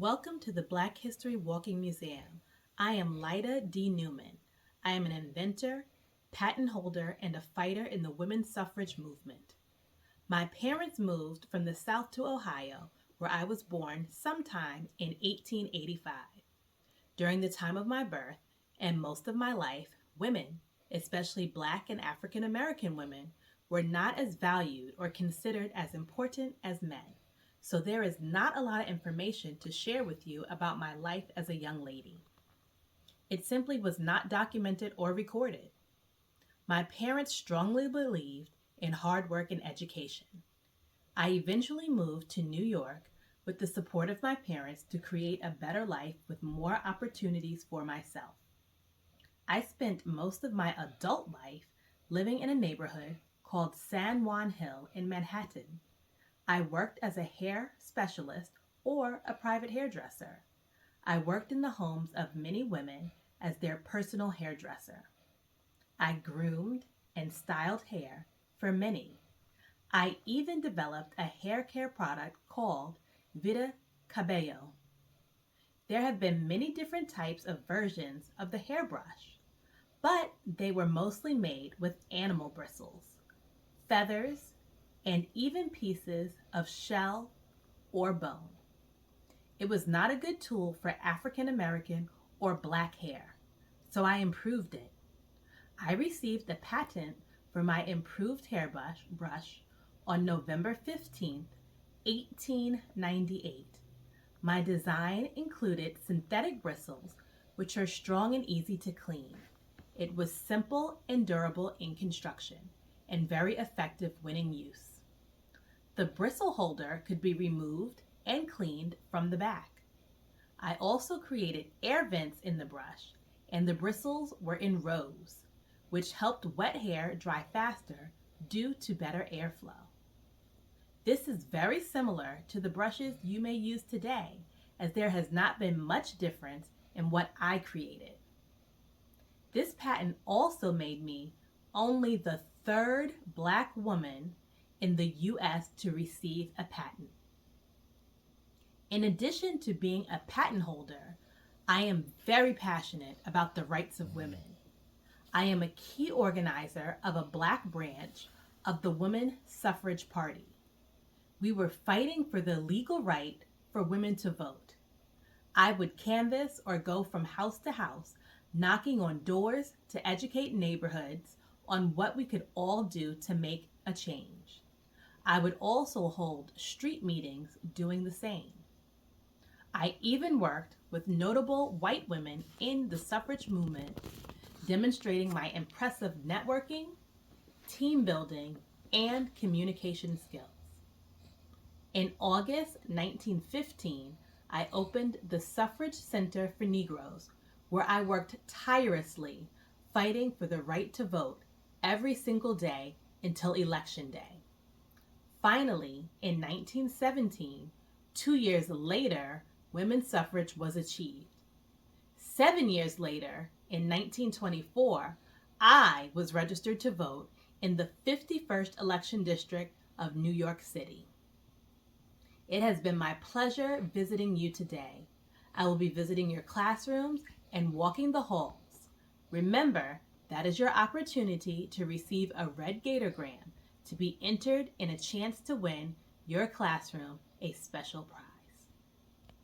Welcome to the Black History Walking Museum. I am Lyda D. Newman. I am an inventor, patent holder, and a fighter in the women's suffrage movement. My parents moved from the South to Ohio, where I was born sometime in 1885. During the time of my birth and most of my life, women, especially Black and African American women, were not as valued or considered as important as men. So there is not a lot of information to share with you about my life as a young lady. It simply was not documented or recorded. My parents strongly believed in hard work and education. I eventually moved to New York with the support of my parents to create a better life with more opportunities for myself. I spent most of my adult life living in a neighborhood called San Juan Hill in Manhattan. I worked as a hair specialist or a private hairdresser. I worked in the homes of many women as their personal hairdresser. I groomed and styled hair for many. I even developed a hair care product called Videographer. There have been many different types of versions of the hairbrush, but they were mostly made with animal bristles, feathers, and even pieces of shell or bone. It was not a good tool for African American or Black hair, so I improved it. I received a patent for my improved hairbrush on November 15th, 1898. My design included synthetic bristles, which are strong and easy to clean. It was simple and durable in construction, and very effective when in use. The bristle holder could be removed and cleaned from the back. I also created air vents in the brush, and the bristles were in rows, which helped wet hair dry faster due to better airflow. This is very similar to the brushes you may use today, as there has not been much difference in what I created. This patent also made me only the third Black woman in the U.S. to receive a patent. In addition to being a patent holder, I am very passionate about the rights of women. I am a key organizer of a Black branch of the Women's Suffrage Party. We were fighting for the legal right for women to vote. I would canvass or go from house to house, knocking on doors to educate neighborhoods on what we could all do to make a change. I would also hold street meetings doing the same. I even worked with notable white women in the suffrage movement, demonstrating my impressive networking, team building, and communication skills. In August 1915, I opened the Suffrage Center for Negroes, where I worked tirelessly fighting for the right to vote every single day until Election Day. Finally, in 1917, 2 years later, women's suffrage was achieved. 7 years later, in 1924, I was registered to vote in the 51st election district of New York City. It has been my pleasure visiting you today. I will be visiting your classrooms and walking the halls. Remember, that is your opportunity to receive a red Gatogram to be entered in a chance to win your classroom a special prize.